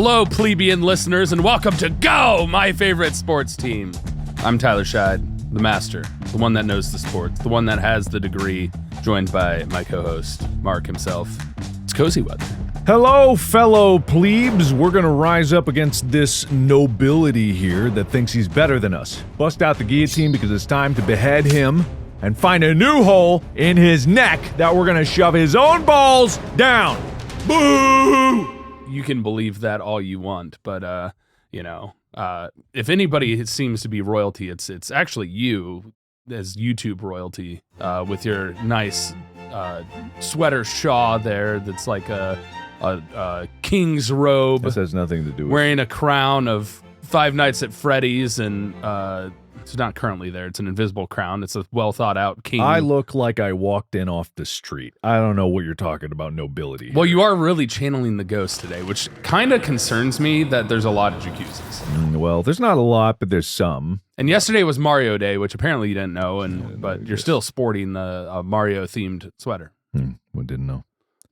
Hello, plebeian listeners, and welcome to Go, my favorite sports team. I'm Tyler Scheid, the master, the one that knows the sports, the one that has the degree, joined by my co-host, Mark himself. It's cozy weather. Hello, fellow plebes. We're going to rise up against this nobility here that thinks he's better than us. Bust out the guillotine because it's time to behead him and find a new hole in his neck that we're going to shove his own balls down. Boo! You can believe that all you want, but, if anybody seems to be royalty, it's actually you as YouTube royalty with your nice sweater shawl there that's like a king's robe. This has nothing to do with wearing a crown of Five Nights at Freddy's, and it's not currently there. It's an invisible crown. It's a well thought out king. I look like I walked in off the street. I don't know what you're talking about nobility here. Well, you are really channeling the ghost today, which kind of concerns me that there's a lot of jacuzzis. Well, there's not a lot, but there's some. And yesterday was Mario Day, which apparently you didn't know, but you're still sporting the Mario themed sweater. We didn't know.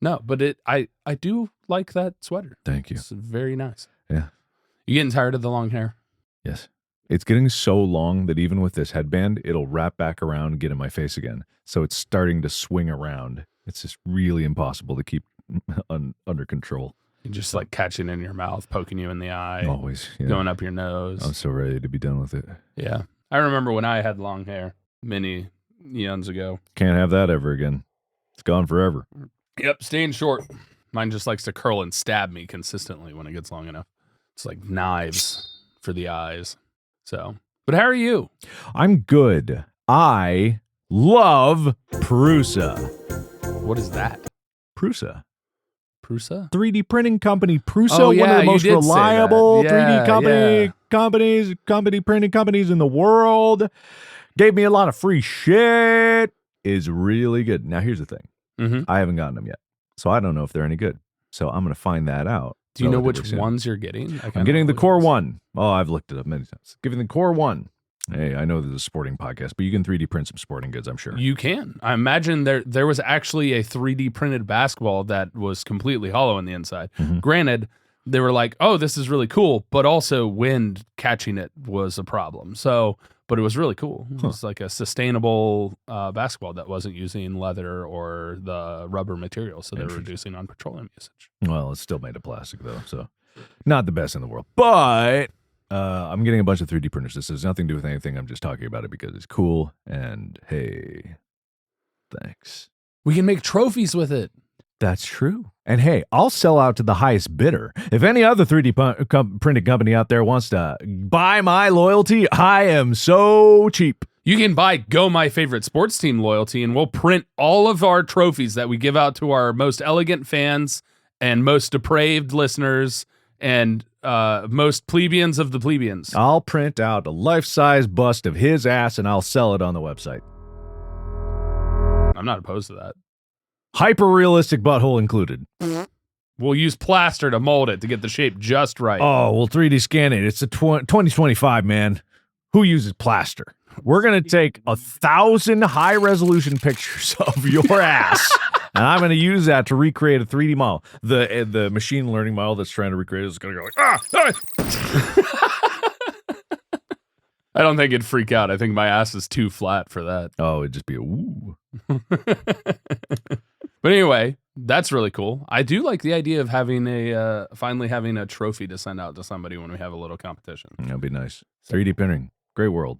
No, but I do like that sweater. Thank you. It's very nice. Yeah. You getting tired of the long hair? Yes. It's getting so long that even with this headband, it'll wrap back around and get in my face again. So it's starting to swing around. It's just really impossible to keep under control. You're just like catching in your mouth, poking you in the eye. Always. Yeah. Going up your nose. I'm so ready to be done with it. Yeah. I remember when I had long hair many eons ago. Can't have that ever again. It's gone forever. Yep, staying short. Mine just likes to curl and stab me consistently when it gets long enough. It's like knives for the eyes. So, but how are you? I'm good. I love Prusa. What is that? Prusa. Prusa? 3D printing company Prusa, Oh, one yeah, of the you most did say reliable that. 3D company printing companies in the world. Gave me a lot of free shit. Is really good. Now here's the thing. Mm-hmm. I haven't gotten them yet, so I don't know if they're any good. So I'm going to find that out. Do you know which ones you're getting? I'm getting the Core 1. Oh, I've looked it up many times. Giving the Core 1. Hey, I know this is a sporting podcast, but you can 3D print some sporting goods, I'm sure. You can. I imagine there was actually a 3D printed basketball that was completely hollow on the inside. Mm-hmm. Granted, they were like, oh, this is really cool, but also wind catching it was a problem. So, but it was really cool. It was like a sustainable basketball that wasn't using leather or the rubber material, so they were reducing on petroleum usage. Well, it's still made of plastic, though, so not the best in the world. But I'm getting a bunch of 3D printers. This has nothing to do with anything. I'm just talking about it because it's cool, and hey, thanks. We can make trophies with it. That's true. And hey, I'll sell out to the highest bidder. If any other 3D printing company out there wants to buy my loyalty, I am so cheap. You can buy Go My Favorite Sports Team loyalty, and we'll print all of our trophies that we give out to our most elegant fans and most depraved listeners and most plebeians of the plebeians. I'll print out a life-size bust of his ass, and I'll sell it on the website. I'm not opposed to that. Hyper-realistic butthole included. We'll use plaster to mold it to get the shape just right. Oh, we'll 3D scan it. It's 2025, man. Who uses plaster? We're going to take 1,000 high-resolution pictures of your ass, and I'm going to use that to recreate a 3D model. The machine learning model that's trying to recreate it is going to go like, I don't think it'd freak out. I think my ass is too flat for that. Oh, it'd just be a woo. But anyway, that's really cool. I do like the idea of having finally having a trophy to send out to somebody when we have a little competition. That'd be nice. 3D printing. Great world.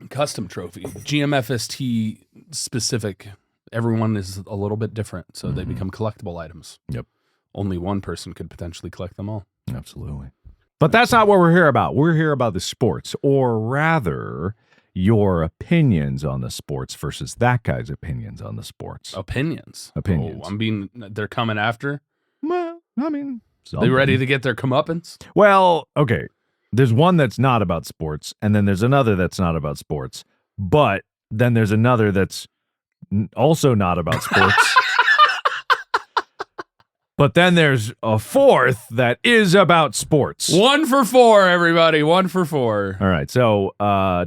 Custom trophy. GMFST specific. Everyone is a little bit different, so they become collectible items. Yep. Only one person could potentially collect them all. Absolutely. But that's not what we're here about. We're here about the sports, or rather, your opinions on the sports versus that guy's opinions on the sports. Opinions. Opinions. They're coming after. Well, I mean, they ready to get their comeuppance? Well, okay. There's one that's not about sports, and then there's another that's not about sports. But then there's another that's also not about sports. But then there's a fourth that is about sports. 1 for 4, everybody. 1 for 4. All right. So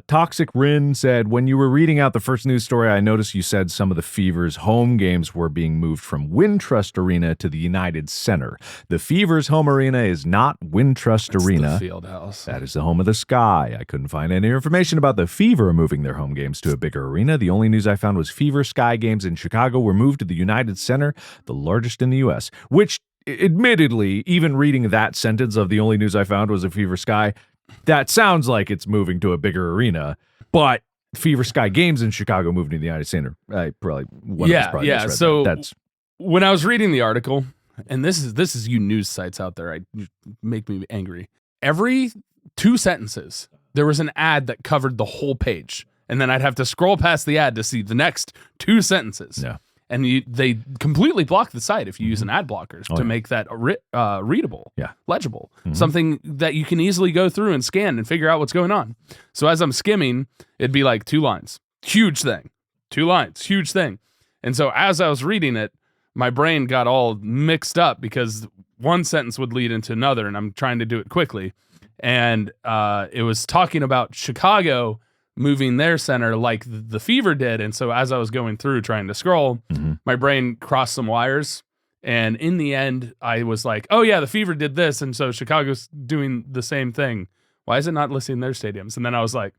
Toxic Rin said, when you were reading out the first news story, I noticed you said some of the Fever's home games were being moved from Wintrust Arena to the United Center. The Fever's home arena is not Wintrust Arena. The Fieldhouse. That is the home of the Sky. I couldn't find any information about the Fever moving their home games to a bigger arena. The only news I found was Fever Sky games in Chicago were moved to the United Center, the largest in the U.S., which, admittedly, even reading that sentence of the only news I found was a Fever Sky, that sounds like it's moving to a bigger arena, but Fever Sky games in Chicago moving to the United Center. I probably one of us probably misread So that's when I was reading the article, and this is you news sites out there, make me angry. Every 2 sentences, there was an ad that covered the whole page, and then I'd have to scroll past the ad to see the next 2 sentences. Yeah. And they completely block the site if you use an ad blocker to make that readable, legible, something that you can easily go through and scan and figure out what's going on. So as I'm skimming, it'd be like 2 lines, huge thing, 2 lines, huge thing. And so as I was reading it, my brain got all mixed up because one sentence would lead into another, and I'm trying to do it quickly. And it was talking about Chicago moving their center like the Fever did. And so as I was going through trying to scroll, my brain crossed some wires. And in the end, I was like, oh yeah, the Fever did this. And so Chicago's doing the same thing. Why is it not listing their stadiums? And then I was like,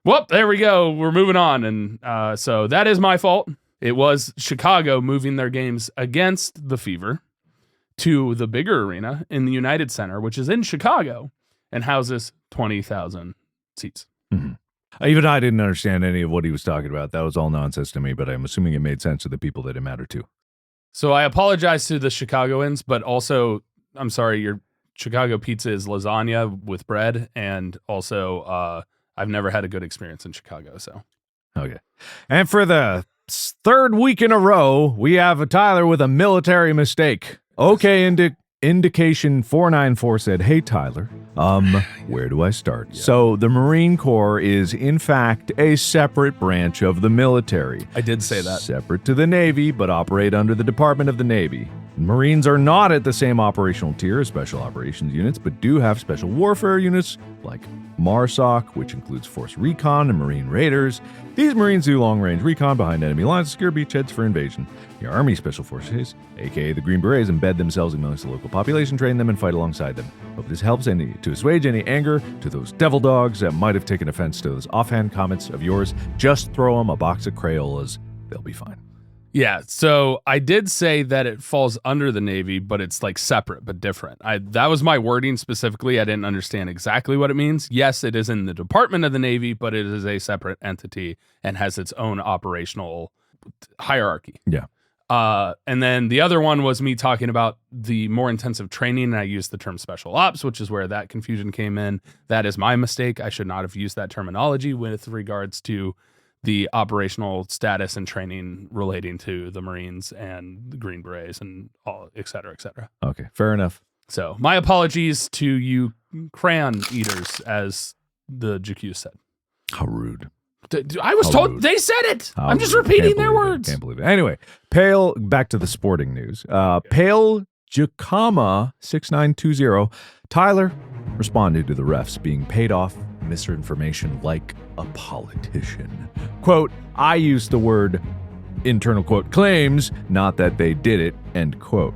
well, there we go. We're moving on. And so that is my fault. It was Chicago moving their games against the Fever to the bigger arena in the United Center, which is in Chicago and houses 20,000 seats. Even I didn't understand any of what he was talking about. That was all nonsense to me, but I'm assuming it made sense to the people that it mattered to. So I apologize to the Chicagoans, but also, I'm sorry, your Chicago pizza is lasagna with bread, and also I've never had a good experience in Chicago, so. Okay. And for the 3rd week in a row, we have a Tyler with a military mistake. Okay, Indication 494 said, hey, Tyler, where do I start? Yeah. So the Marine Corps is, in fact, a separate branch of the military. I did say that. Separate to the Navy, but operate under the Department of the Navy. Marines are not at the same operational tier as Special Operations units, but do have special warfare units like MARSOC, which includes Force Recon and Marine Raiders. These Marines do long-range recon behind enemy lines to secure beachheads for invasion. The Army Special Forces, aka the Green Berets, embed themselves amongst the local population, train them, and fight alongside them. Hope this helps to assuage any anger to those devil dogs that might have taken offense to those offhand comments of yours. Just throw them a box of Crayolas. They'll be fine. Yeah, so I did say that it falls under the Navy, but it's like separate but different. That was my wording specifically. I didn't understand exactly what it means. Yes, it is in the Department of the Navy, but it is a separate entity and has its own operational hierarchy. Yeah. And then the other one was me talking about the more intensive training, and I used the term special ops, which is where that confusion came in. That is my mistake. I should not have used that terminology with regards to the operational status and training relating to the Marines and the Green Berets and all, et cetera, et cetera. Okay, fair enough. So my apologies to you crayon eaters, as the JQ said. How rude. I was told they said it. I'm just repeating their words. Can't believe it. Anyway, back to the sporting news. Pale Jacama 6920. Tyler responded to the refs being paid off misinformation like a politician. Quote, I used the word, internal quote, claims, not that they did it, end quote.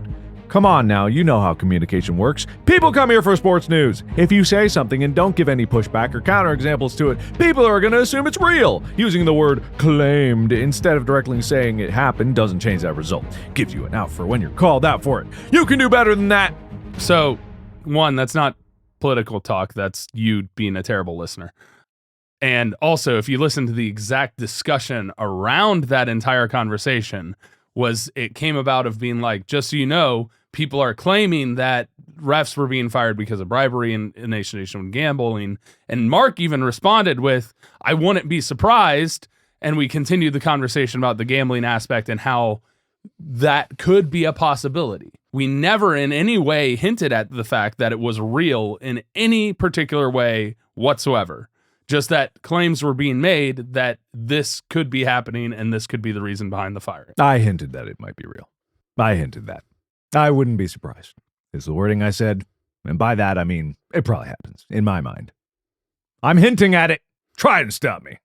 Come on now, you know how communication works. People come here for sports news. If you say something and don't give any pushback or counterexamples to it, people are going to assume it's real. Using the word claimed instead of directly saying it happened doesn't change that result. Gives you an out for when you're called out for it. You can do better than that. So, one, that's not political talk. That's you being a terrible listener. And also, if you listen to the exact discussion around that entire conversation, it came about of being like, just so you know, people are claiming that refs were being fired because of bribery and nation gambling. And Mark even responded with, I wouldn't be surprised. And we continued the conversation about the gambling aspect and how that could be a possibility. We never in any way hinted at the fact that it was real in any particular way whatsoever. Just that claims were being made that this could be happening and this could be the reason behind the fire. I hinted that it might be real. I hinted that. I wouldn't be surprised, is the wording I said. And by that, I mean, it probably happens, in my mind. I'm hinting at it. Try and stop me.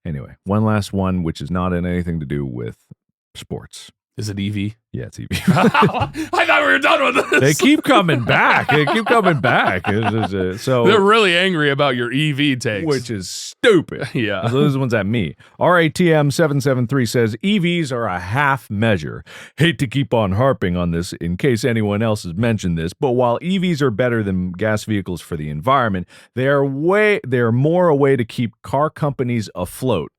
Anyway, one last one, which is not in anything to do with sports. Is it EV? Yeah, it's EV. I thought we were done with this. They keep coming back. So they're really angry about your EV takes. Which is stupid. Yeah. So those one's at me. RATM773 says, EVs are a half measure. Hate to keep on harping on this in case anyone else has mentioned this, but while EVs are better than gas vehicles for the environment, they are more a way to keep car companies afloat.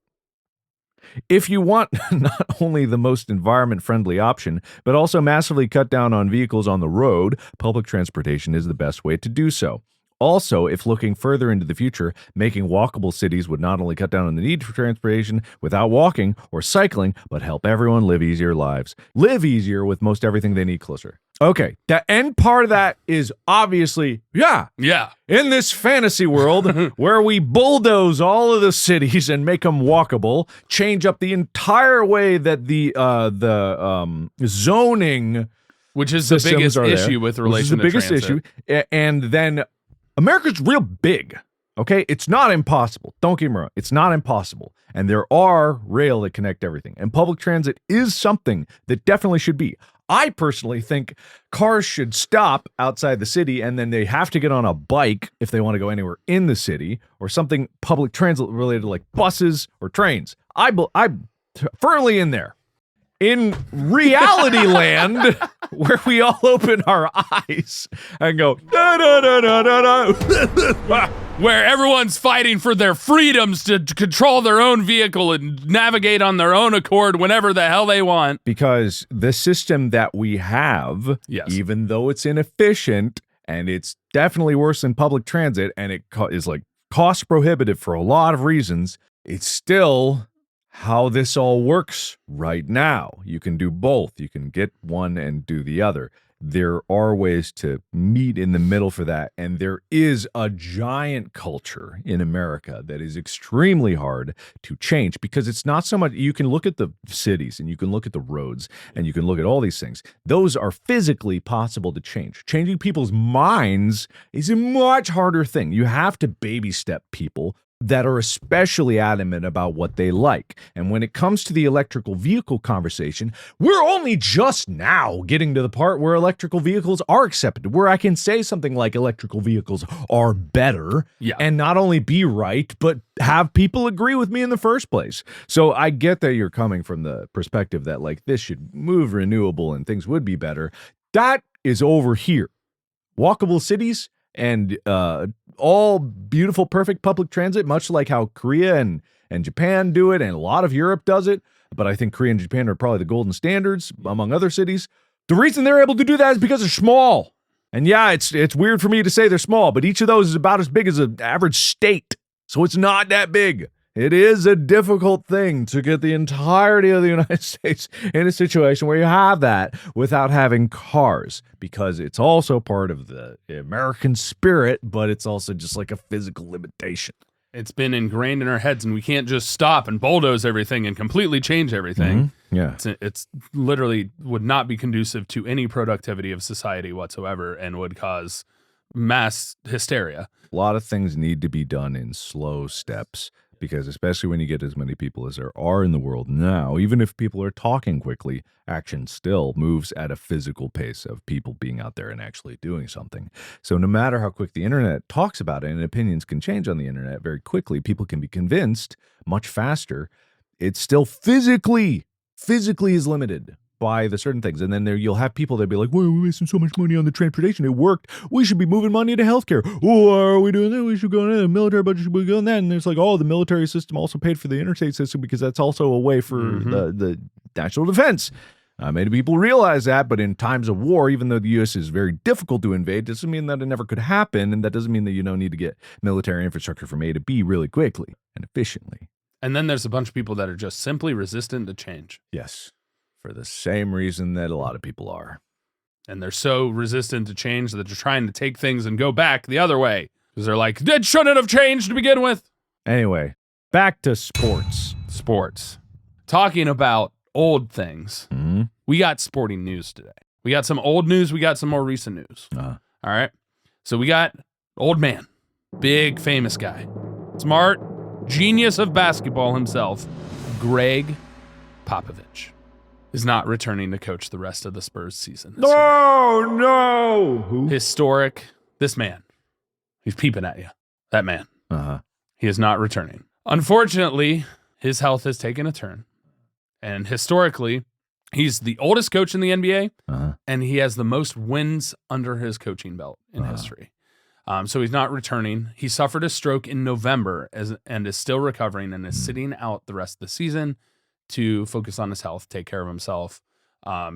If you want not only the most environment-friendly option, but also massively cut down on vehicles on the road, public transportation is the best way to do so. Also, if looking further into the future, making walkable cities would not only cut down on the need for transportation without walking or cycling, but help everyone live easier lives. Live easier with most everything they need closer. Okay, the end part of that is obviously, yeah. In this fantasy world where we bulldoze all of the cities and make them walkable, change up the entire way that the zoning, which is the biggest issue with relation to transit. Issue, and then America's real big. Okay, it's not impossible. Don't get me wrong, it's not impossible, and there are rail that connect everything, and public transit is something that definitely should be. I personally think cars should stop outside the city and then they have to get on a bike if they want to go anywhere in the city, or something public transit related like buses or trains. I'm firmly in there. In reality land, where we all open our eyes and go, da, da, da, da, da, da. Where everyone's fighting for their freedoms to control their own vehicle and navigate on their own accord whenever the hell they want. Because the system that we have, even though it's inefficient, and it's definitely worse than public transit, and it is like cost prohibitive for a lot of reasons, it's still how this all works right now. You can do both. You can get one and do the other. There are ways to meet in the middle for that. And there is a giant culture in America that is extremely hard to change, because it's not so much, you can look at the cities and you can look at the roads and you can look at all these things. Those are physically possible to change. Changing people's minds is a much harder thing. You have to baby step people that are especially adamant about what they like. And when it comes to the electrical vehicle conversation, we're only just now getting to the part where electrical vehicles are accepted, where I can say something like electrical vehicles are better, and not only be right, but have people agree with me in the first place. So I get that you're coming from the perspective that like this should move renewable and things would be better. That is over here. Walkable cities and all beautiful, perfect public transit, much like how Korea and Japan do it, and a lot of Europe does it. But I think Korea and Japan are probably the golden standards among other cities. The reason they're able to do that is because they're small. And yeah, it's weird for me to say they're small, but each of those is about as big as an average state. So it's not that big. It is a difficult thing to get the entirety of the United States in a situation where you have that without having cars, because it's also part of the American spirit, but it's also just like a physical limitation. It's been ingrained in our heads, and we can't just stop and bulldoze everything and completely change everything. Mm-hmm. Yeah. It's literally would not be conducive to any productivity of society whatsoever, and would cause mass hysteria. A lot of things need to be done in slow steps. Because especially when you get as many people as there are in the world now, even if people are talking quickly, action still moves at a physical pace of people being out there and actually doing something. So no matter how quick the internet talks about it, and opinions can change on the internet very quickly, people can be convinced much faster. It's still physically is limited by the certain things. And then you'll have people that be like, well, we're wasting so much money on the transportation. It worked. We should be moving money to healthcare. Oh, why are we doing that? We should go in the military budget. Should be going that. And there's like, oh, the military system also paid for the interstate system because that's also a way for the national defense. Many people realize that, but in times of war, even though the U.S. is very difficult to invade, doesn't mean that it never could happen. And that doesn't mean that you don't need to get military infrastructure from A to B really quickly and efficiently. And then there's a bunch of people that are just simply resistant to change. Yes. For the same reason that a lot of people are. And they're so resistant to change that they're trying to take things and go back the other way. Because they're like, it shouldn't have changed to begin with. Anyway, back to sports. Talking about old things. Mm-hmm. We got sporting news today. We got some old news. We got some more recent news. All right. So we got old man, big famous guy, smart, genius of basketball himself, Greg Popovich is not returning to coach the rest of the Spurs season. No. Who? Historic. This man. He's peeping at you. That man. He is not returning. Unfortunately, his health has taken a turn. And historically, he's the oldest coach in the NBA, and he has the most wins under his coaching belt in history. So he's not returning. He suffered a stroke in November and is still recovering and is sitting out the rest of the season to focus on his health, take care of himself,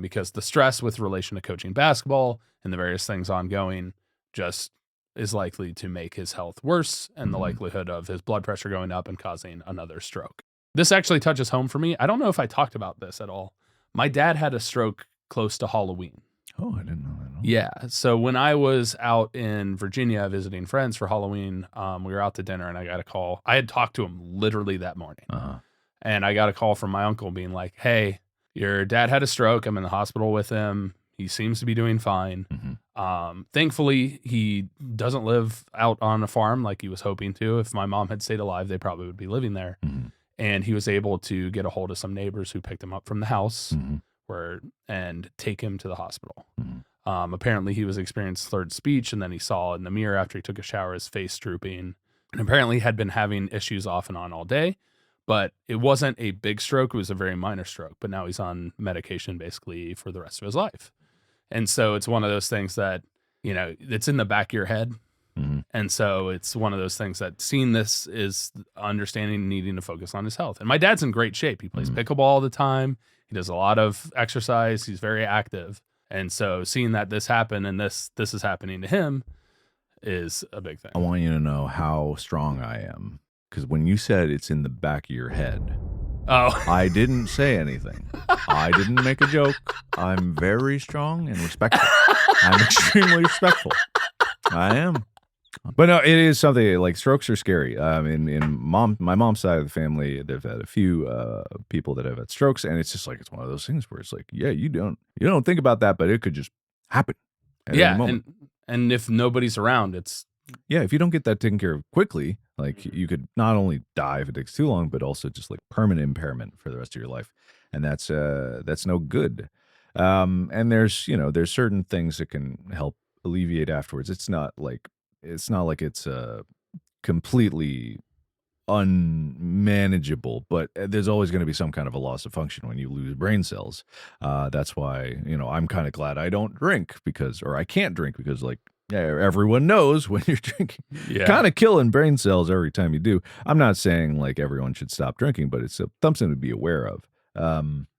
because the stress with relation to coaching basketball and the various things ongoing just is likely to make his health worse and the likelihood of his blood pressure going up and causing another stroke. This actually touches home for me. I don't know if I talked about this at all. My dad had a stroke close to Halloween. Oh, I didn't know that. Yeah. So when I was out in Virginia visiting friends for Halloween, we were out to dinner and I got a call. I had talked to him literally that morning. And I got a call from my uncle being like, hey, your dad had a stroke. I'm in the hospital with him. He seems to be doing fine. Thankfully, he doesn't live out on a farm like he was hoping to. If my mom had stayed alive, they probably would be living there. And he was able to get a hold of some neighbors who picked him up from the house and take him to the hospital. Apparently, he was experiencing slurred speech, and then he saw in the mirror after he took a shower his face drooping. And apparently had been having issues off and on all day. But it wasn't a big stroke. It was a very minor stroke. But now he's on medication basically for the rest of his life. And so it's one of those things that, you know, it's in the back of your head. And so it's one of those things that seeing this is understanding needing to focus on his health. And my dad's in great shape. He plays pickleball all the time. He does a lot of exercise. He's very active. And so seeing that this happened and this is happening to him is a big thing. I want you to know how strong I am. Because when you said it's in the back of your head, I didn't say anything. I didn't make a joke. I'm very strong and respectful. I'm extremely respectful. I am. But no, it is something like strokes are scary. In my mom's side of the family, they've had a few people that have had strokes, and it's just like it's one of those things where it's like, yeah, you don't think about that, but it could just happen. At any moment. And if nobody's around, it's if you don't get that taken care of quickly, like you could not only die if it takes too long, but also just like permanent impairment for the rest of your life, and that's no good. And there's certain things that can help alleviate afterwards. It's not like it's completely unmanageable, but there's always going to be some kind of a loss of function when you lose brain cells. That's why, I'm kind of glad I don't drink or I can't drink because like, everyone knows when you're drinking, kind of killing brain cells every time you do. I'm not saying like everyone should stop drinking, but it's something to be aware of.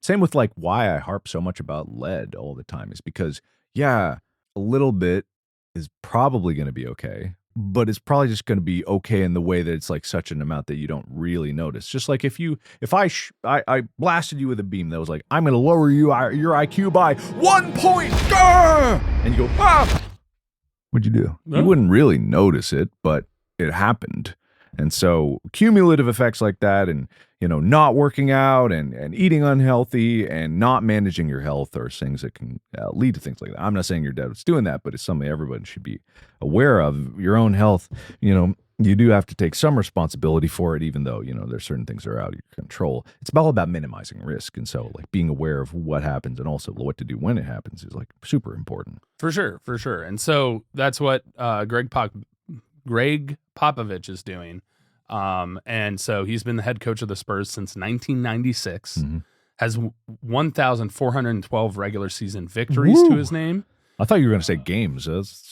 Same with like why I harp so much about lead all the time is because, a little bit is probably going to be okay, but it's probably just going to be okay in the way that it's like such an amount that you don't really notice. Just like if I blasted you with a beam that was like, I'm going to lower your IQ by 1 point, and you go, what'd you do? No. You wouldn't really notice it, but it happened. And so cumulative effects like that and, not working out and eating unhealthy and not managing your health are things that can lead to things like that. I'm not saying your dad was doing that, but it's something everybody should be aware of. Your own health, you do have to take some responsibility for it, even though, there's certain things that are out of your control. It's all about minimizing risk. And so like being aware of what happens and also what to do when it happens is like super important. For sure. And so that's what Greg Popovich is doing. And so he's been the head coach of the Spurs since 1996, has 1,412 regular season victories to his name. I thought you were going to say games.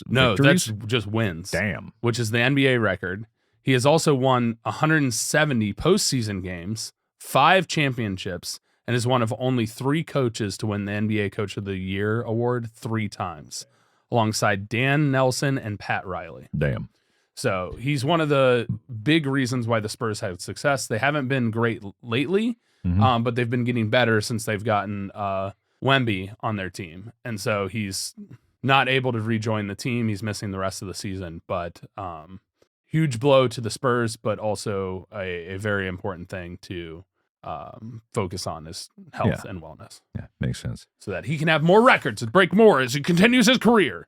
No, victories? That's just wins. Damn. Which is the NBA record. He has also won 170 postseason games, 5 championships, and is one of only 3 coaches to win the NBA Coach of the Year award 3 times, alongside Dan Nelson and Pat Riley. Damn. So he's one of the big reasons why the Spurs have success. They haven't been great lately, but they've been getting better since they've gotten Wemby on their team. And so he's not able to rejoin the team. He's missing the rest of the season, but huge blow to the Spurs, but also a very important thing to focus on is health and wellness. Yeah, makes sense. So that he can have more records and break more as he continues his career.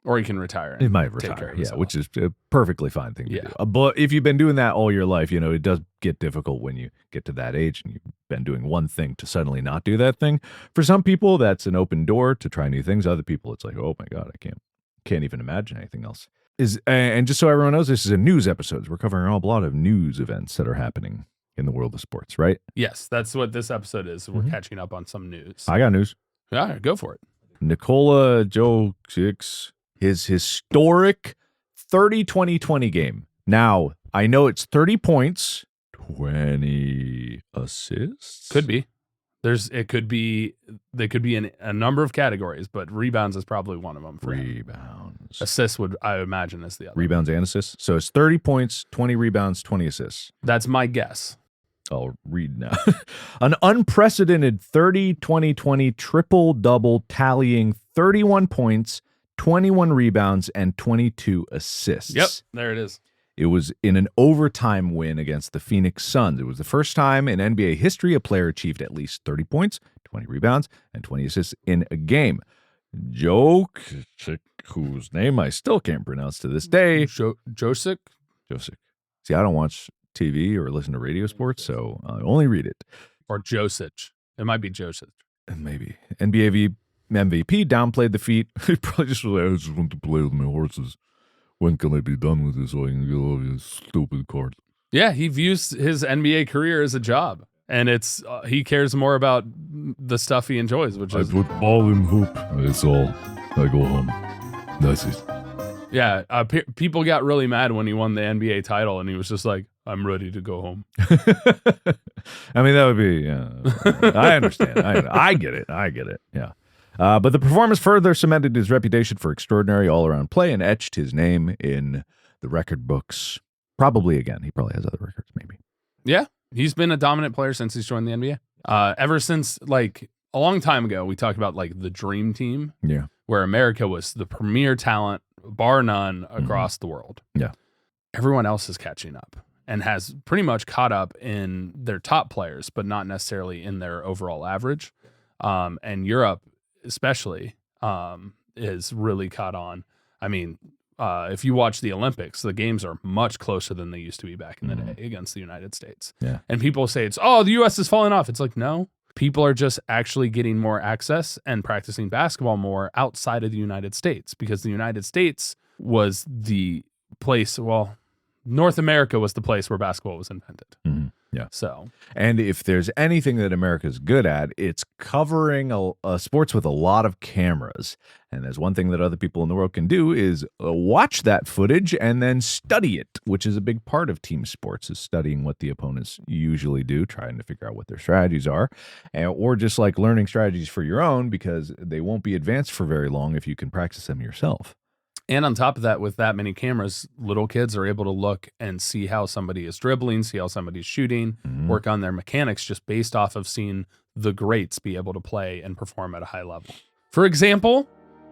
Or he can retire. He might retire, which is a perfectly fine thing to do. But if you've been doing that all your life, it does get difficult when you get to that age and you've been doing one thing to suddenly not do that thing. For some people, that's an open door to try new things. Other people, it's like, oh my God, I can't even imagine anything else. And just so everyone knows, this is a news episode. We're covering a lot of news events that are happening in the world of sports, right? Yes, that's what this episode is. We're catching up on some news. I got news. Yeah, go for it. Nikola Jokic, his historic 30-20-20 game. Now, I know it's 30 points, 20 assists. Could be. They could be in a number of categories, but rebounds is probably one of them. Rebounds. Assists I imagine is the other. Rebounds and assists. So it's 30 points, 20 rebounds, 20 assists. That's my guess. I'll read now. An unprecedented 30-20-20 triple-double tallying 31 points, 21 rebounds, and 22 assists. Yep, there it is. It was in an overtime win against the Phoenix Suns. It was the first time in NBA history a player achieved at least 30 points, 20 rebounds, and 20 assists in a game. Jokic, whose name I still can't pronounce to this day. Josic? Josic. See, I don't watch TV or listen to radio sports, so I only read it. Or Josic. It might be Josic. Maybe. NBA MVP downplayed the feat. He probably just was like, I just want to play with my horses. When can I be done with this so I can get all these stupid cards? Yeah, he views his NBA career as a job. And it's he cares more about the stuff he enjoys, which is... I put ball in hoop. That's all. I go home. That's it. Yeah, people got really mad when he won the NBA title, and he was just like, I'm ready to go home. I mean, that would be... I understand. I get it. Yeah. But the performance further cemented his reputation for extraordinary all-around play and etched his name in the record books. Probably again. He probably has other records, maybe. Yeah. He's been a dominant player since he's joined the NBA. Ever since, like, a long time ago, we talked about, like, the dream team. Yeah. Where America was the premier talent, bar none, across the world. Yeah. Everyone else is catching up and has pretty much caught up in their top players, but not necessarily in their overall average. And Europe, especially, is really caught on. I mean, if you watch the Olympics, the games are much closer than they used to be back in the day against the United States. Yeah. And people say the U.S. is falling off. It's like, no, people are just actually getting more access and practicing basketball more outside of the United States, because the United States was the place, North America was the place where basketball was invented. Mm-hmm. Yeah. So, and if there's anything that America's good at, it's covering a sports with a lot of cameras. And there's one thing that other people in the world can do is watch that footage and then study it, which is a big part of team sports, is studying what the opponents usually do, trying to figure out what their strategies are, or just like learning strategies for your own, because they won't be advanced for very long if you can practice them yourself. And on top of that, with that many cameras, little kids are able to look and see how somebody is dribbling, see how somebody's shooting, work on their mechanics just based off of seeing the greats be able to play and perform at a high level. For example,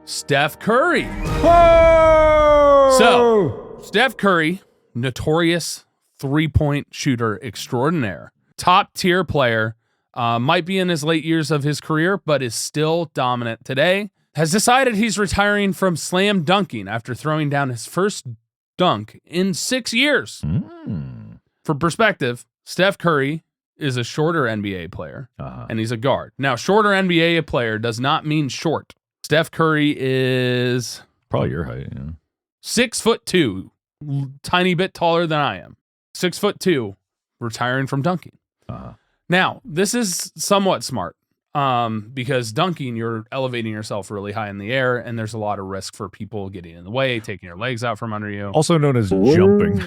Steph Curry. Whoa! So, Steph Curry, notorious three-point shooter extraordinaire, top tier player, might be in his late years of his career, but is still dominant today. Has decided he's retiring from slam dunking after throwing down his first dunk in 6 years. For perspective, Steph Curry is a shorter NBA player, and he's a guard. Now, shorter NBA player does not mean short. Steph Curry is... probably your height, 6'2", tiny bit taller than I am. 6'2", retiring from dunking. Now, this is somewhat smart. Because dunking, you're elevating yourself really high in the air, and there's a lot of risk for people getting in the way, taking your legs out from under you. Also known as jumping.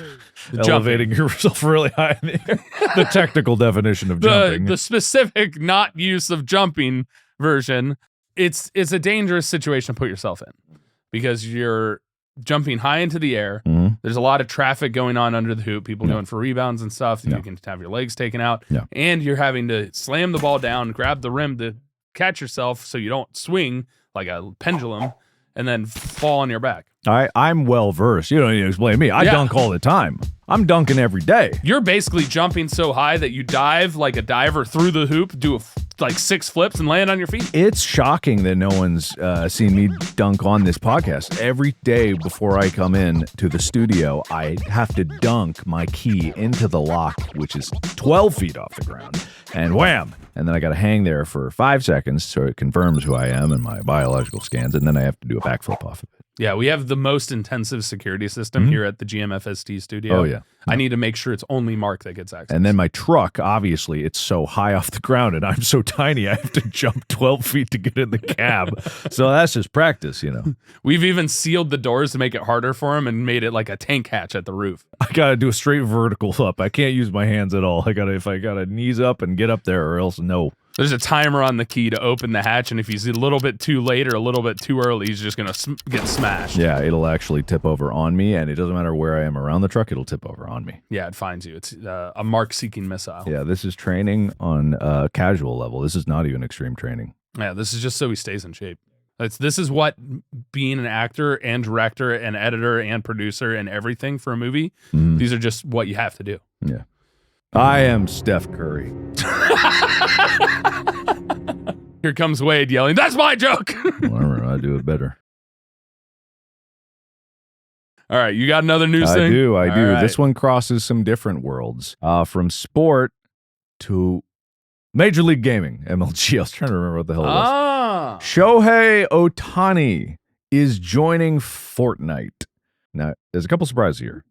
Elevating yourself really high in the air. The technical definition of jumping. The specific not use of jumping version. It's a dangerous situation to put yourself in, because you're jumping high into the air. There's a lot of traffic going on under the hoop, people going for rebounds and stuff. You can have your legs taken out, and you're having to slam the ball down, grab the rim to catch yourself so you don't swing like a pendulum and then fall on your back. I'm well versed. You don't need to explain me. I dunk all the time. I'm dunking every day. You're basically jumping so high that you dive like a diver through the hoop, do like 6 flips and land on your feet. It's shocking that no one's seen me dunk on this podcast. Every day before I come in to the studio, I have to dunk my key into the lock, which is 12 feet off the ground, and wham! And then I got to hang there for 5 seconds so it confirms who I am and my biological scans, and then I have to do a backflip off of it. Yeah, we have the most intensive security system here at the GMFST studio. Oh, yeah. I need to make sure it's only Mark that gets access. And then my truck, obviously, it's so high off the ground, and I'm so tiny, I have to jump 12 feet to get in the cab. So that's just practice, you know. We've even sealed the doors to make it harder for him and made it like a tank hatch at the roof. I got to do a straight vertical up. I can't use my hands at all. If I got to knees up and get up there, or else no. There's a timer on the key to open the hatch, and if he's a little bit too late or a little bit too early, he's just going to get smashed. Yeah, it'll actually tip over on me, and it doesn't matter where I am around the truck, it'll tip over on me. Yeah, it finds you. It's a mark-seeking missile. Yeah, this is training on a casual level. This is not even extreme training. Yeah, this is just so he stays in shape. This is what being an actor and director and editor and producer and everything for a movie, these are just what you have to do. Yeah. I am Steph Curry. Here comes Wade yelling, "That's my joke!" Whatever, I do it better. All right, you got another news thing? I do. Right. This one crosses some different worlds. From sport to Major League Gaming, MLG. I was trying to remember what the hell it was. Shohei Ohtani is joining Fortnite. Now, there's a couple surprises here.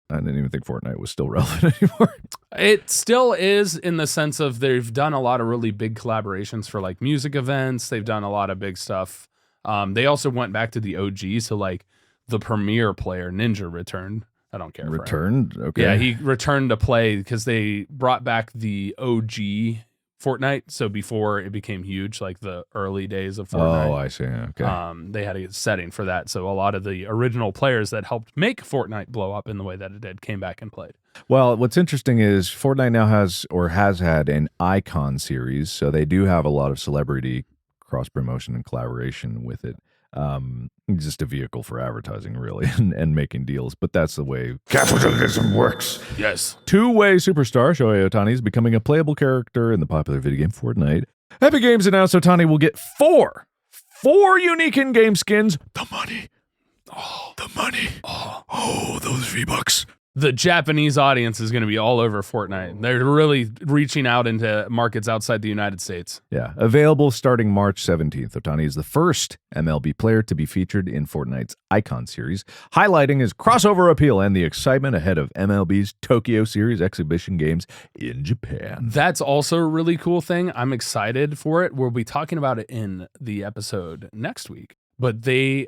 I didn't even think Fortnite was still relevant anymore. It still is, in the sense of they've done a lot of really big collaborations for like music events. They've done a lot of big stuff. They also went back to the OG, so like the premier player Ninja returned. I don't care. Returned? Okay. Yeah, he returned to play because they brought back the OG Fortnite. So before it became huge, like the early days of Fortnite. Oh, I see. Okay. They had a setting for that. So a lot of the original players that helped make Fortnite blow up in the way that it did came back and played. Well, what's interesting is Fortnite now has had an icon series. So they do have a lot of celebrity cross promotion and collaboration with it. Just a vehicle for advertising, really, and making deals. But that's the way capitalism works. Yes. Two-way superstar Shohei Ohtani is becoming a playable character in the popular video game Fortnite. Epic Games announced Ohtani will get four unique in-game skins. The money. Oh, the money. Oh, those V-Bucks. The Japanese audience is going to be all over Fortnite. They're really reaching out into markets outside the United States. Yeah. Available starting March 17th. Ohtani is the first MLB player to be featured in Fortnite's Icon series, highlighting his crossover appeal and the excitement ahead of MLB's Tokyo Series exhibition games in Japan. That's also a really cool thing. I'm excited for it. We'll be talking about it in the episode next week. But they...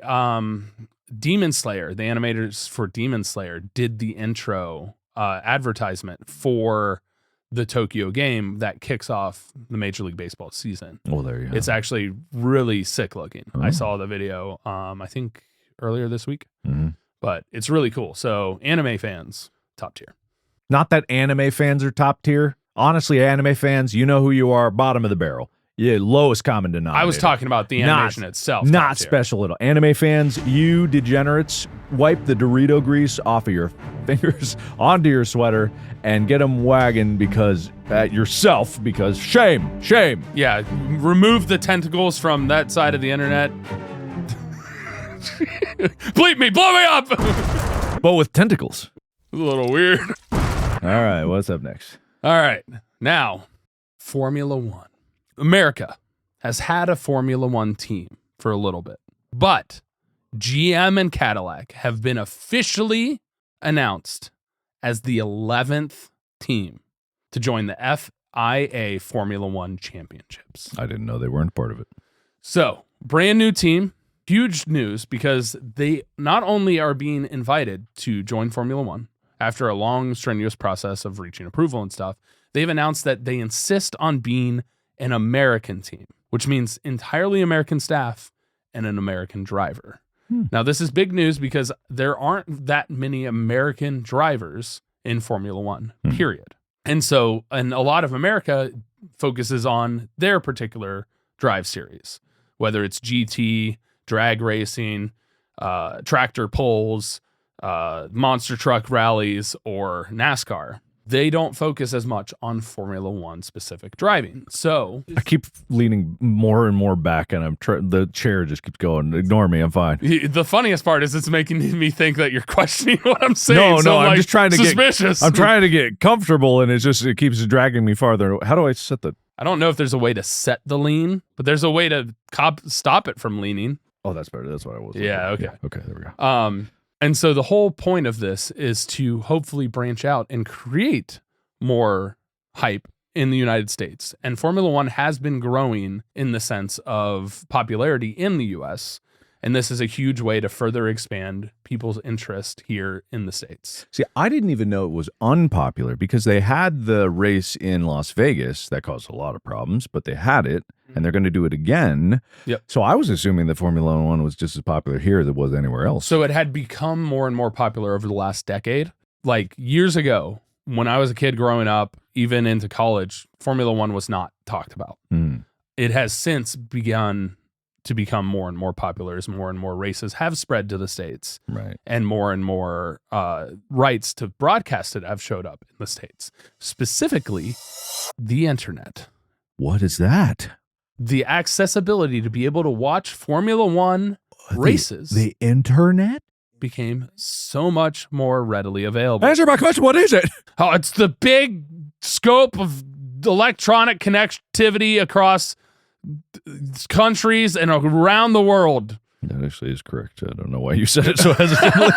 Demon Slayer, the animators for Demon Slayer, did the intro advertisement for the Tokyo game that kicks off the Major League Baseball season. Well, there you go. It's actually really sick looking. Oh. I saw the video, I think earlier this week, but it's really cool. So anime fans, top tier. Not that anime fans are top tier. Honestly, anime fans, you know who you are, bottom of the barrel. Yeah, lowest common denominator. I was talking about the animation itself. Not special at all. Anime fans, you degenerates, wipe the Dorito grease off of your fingers onto your sweater and get them wagging because at yourself, because shame. Yeah, remove the tentacles from that side of the internet. Bleep me, blow me up! But with tentacles. A little weird. All right, what's up next? All right, now, Formula One. America has had a Formula One team for a little bit, but GM and Cadillac have been officially announced as the 11th team to join the FIA Formula One Championships. I didn't know they weren't part of it. So, brand new team, huge news because they not only are being invited to join Formula One after a long, strenuous process of reaching approval and stuff, they've announced that they insist on being an American team, which means entirely American staff and an American driver. Now, this is big news because there aren't that many American drivers in Formula One, period. And so, and a lot of America focuses on their particular drive series, whether it's GT, drag racing, tractor pulls, monster truck rallies or NASCAR. They don't focus as much on Formula One specific driving. So I keep leaning more and more back, and the chair just keeps going. Ignore me, I'm fine. The funniest part is it's making me think that you're questioning what I'm saying. No, I'm like, just trying to suspicious. I'm trying to get comfortable, and it keeps dragging me farther. How do I set the? I don't know if there's a way to set the lean, but there's a way to stop it from leaning. Oh, that's better. That's what I was. Yeah. Okay. Yeah, okay. There we go. And so the whole point of this is to hopefully branch out and create more hype in the United States. And Formula One has been growing in the sense of popularity in the US. And this is a huge way to further expand people's interest here in the States. See, I didn't even know it was unpopular because they had the race in Las Vegas that caused a lot of problems, but they had it and they're going to do it again. Yep. So I was assuming that Formula One was just as popular here as it was anywhere else. So it had become more and more popular over the last decade. Like years ago, when I was a kid growing up, even into college, Formula One was not talked about. It has since begun to become more and more popular as more and more races have spread to the States. Right. And more rights to broadcast it have showed up in the States. Specifically, the internet. What is that? The accessibility to be able to watch Formula One races. The internet? Became so much more readily available. Answer my question. What is it? Oh, it's the big scope of electronic connectivity across countries and around the world. That actually is correct. I don't know why you said it so hesitantly.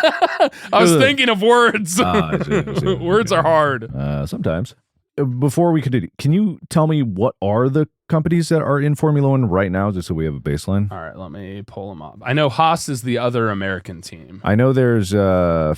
I was thinking of words. I see. Words are hard. Sometimes. Before we continue, can you tell me what are the companies that are in Formula One right now, just so we have a baseline? All right, let me pull them up. I know Haas is the other American team. I know there's Ferrari,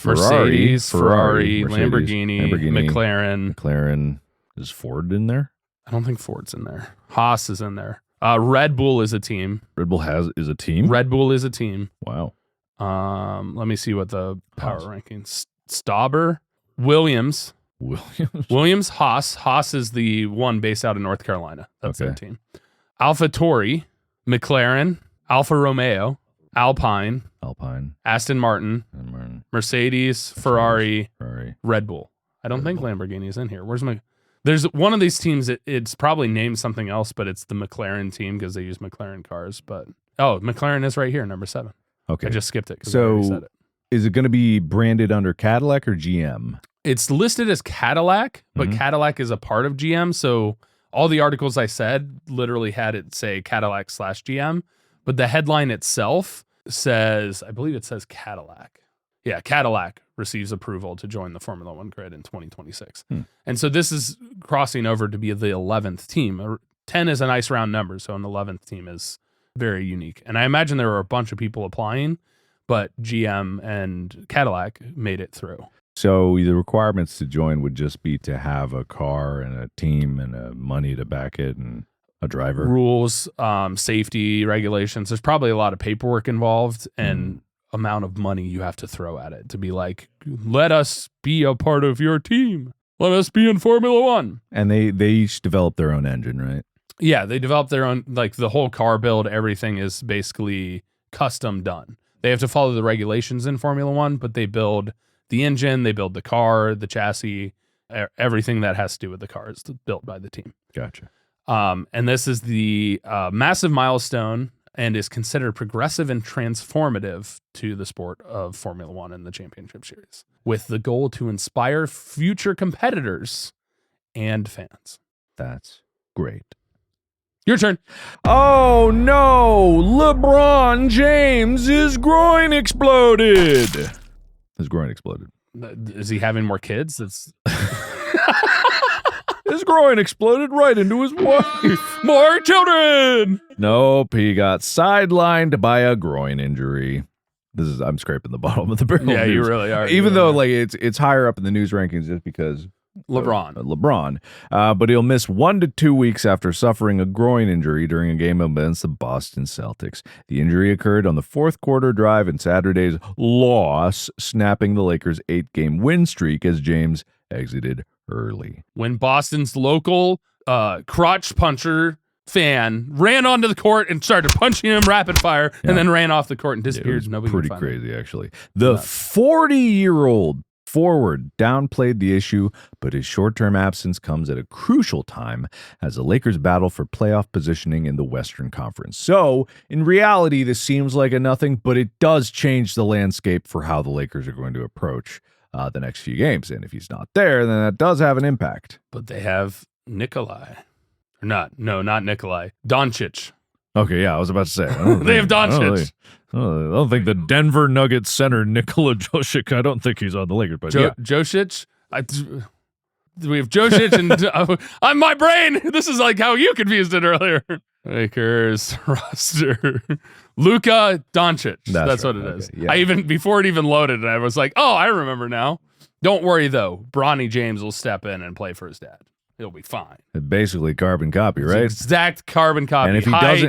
Lamborghini, McLaren. Is Ford in there? I don't think Ford's in there. Haas is in there. Red Bull is a team. Red Bull is a team? Red Bull is a team. Wow. Let me see what the power rankings. Stauber, Williams, Haas. Haas is the one based out of North Carolina. That's their team. AlphaTauri, McLaren, Alfa Romeo, Alpine, Aston Martin, Mercedes, Ferrari, Red Bull. I don't think Lamborghini is in here. There's one of these teams. It's probably named something else, but it's the McLaren team because they use McLaren cars. But McLaren is right here, number 7. Okay, I just skipped it. So I already said it. Is it going to be branded under Cadillac or GM? It's listed as Cadillac, but Cadillac is a part of GM. So all the articles I said literally had it say Cadillac/GM, but the headline itself says, I believe it says Cadillac. Yeah, Cadillac receives approval to join the Formula One grid in 2026. And so this is crossing over to be the 11th team. 10 is a nice round number, so an 11th team is very unique. And I imagine there were a bunch of people applying, but GM and Cadillac made it through. So the requirements to join would just be to have a car and a team and money to back it and a driver. Rules, safety regulations. There's probably a lot of paperwork involved and amount of money you have to throw at it to be like, let us be a part of your team. Let us be in Formula One. And they each develop their own engine, right? Yeah, they develop their own, like the whole car build, everything is basically custom done. They have to follow the regulations in Formula One, but they build the engine, they build the car, the chassis, everything that has to do with the car is built by the team. Gotcha. And this is the massive milestone and is considered progressive and transformative to the sport of Formula One and the Championship Series, with the goal to inspire future competitors and fans. That's great. Your turn. Oh no! LeBron James, his groin exploded. His groin exploded. Is he having more kids? His groin exploded right into his wife. More children. Nope, he got sidelined by a groin injury. I'm scraping the bottom of the barrel. Yeah, you really are. Even though like it's higher up in the news rankings just because LeBron. But he'll miss 1 to 2 weeks after suffering a groin injury during a game against the Boston Celtics. The injury occurred on the fourth quarter drive in Saturday's loss, snapping the Lakers' 8-game win streak as James exited early. When Boston's local crotch puncher fan ran onto the court and started punching him rapid fire and then ran off the court and disappeared. Nobody pretty could find crazy, him. actually. The 40-year-old forward downplayed the issue, but his short-term absence comes at a crucial time as the Lakers battle for playoff positioning in the Western Conference. So, in reality, this seems like a nothing, but it does change the landscape for how the Lakers are going to approach the next few games. And if he's not there, then that does have an impact. But they have Nikolai. Not Nikolai. Doncic. Okay, yeah, I was about to say. They have Doncic. I don't think the Denver Nuggets center Nikola Jokic, I don't think he's on the Lakers, but Jokic? We have Jokic and I'm my brain. This is like how you confused it earlier. Lakers roster. Luka Doncic. That's right. What it is. Yeah. Before it even loaded, I was like, oh, I remember now. Don't worry though. Bronny James will step in and play for his dad. He'll be fine. Basically carbon copy, right? Exact carbon copy. And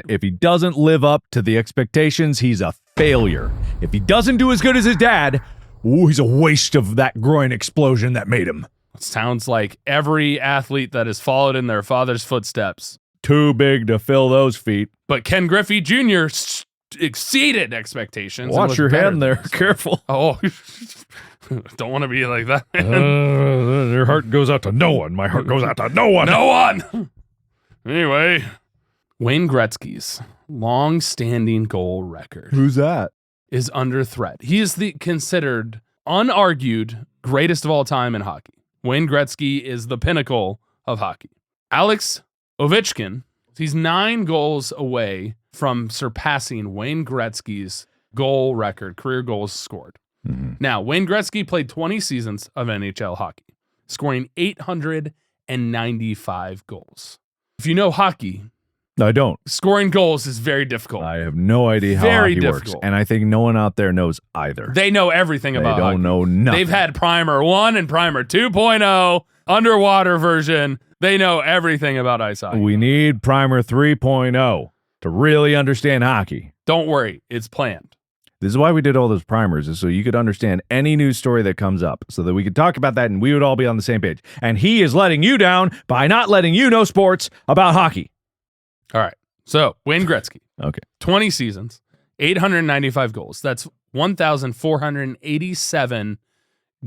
if he doesn't live up to the expectations, he's a failure. If he doesn't do as good as his dad, he's a waste of that groin explosion that made him. Sounds like every athlete that has followed in their father's footsteps. Too big to fill those feet. But Ken Griffey Jr. exceeded expectations. Watch your hand there. Careful. Oh, don't want to be like that, man. Your heart goes out to no one. My heart goes out to no one. No one. Anyway, Wayne Gretzky's long-standing goal record. Who's that? Is under threat. He is the considered unargued greatest of all time in hockey. Wayne Gretzky is the pinnacle of hockey. Alex Ovechkin, he's 9 goals away from surpassing Wayne Gretzky's goal record, career goals scored. Mm-hmm. Now, Wayne Gretzky played 20 seasons of NHL hockey, scoring 895 goals. If you know hockey, no, I don't. Scoring goals is very difficult. I have no idea how hockey works, and I think no one out there knows either. They know everything about hockey. They don't know nothing. They've had Primer 1 and Primer 2.0, underwater version. They know everything about ice hockey. We need Primer 3.0 to really understand hockey. Don't worry, it's planned. This is why we did all those primers, is so you could understand any news story that comes up, so that we could talk about that and we would all be on the same page. And he is letting you down by not letting you know sports about hockey. All right. So, Wayne Gretzky. Okay. 20 seasons, 895 goals. That's 1,487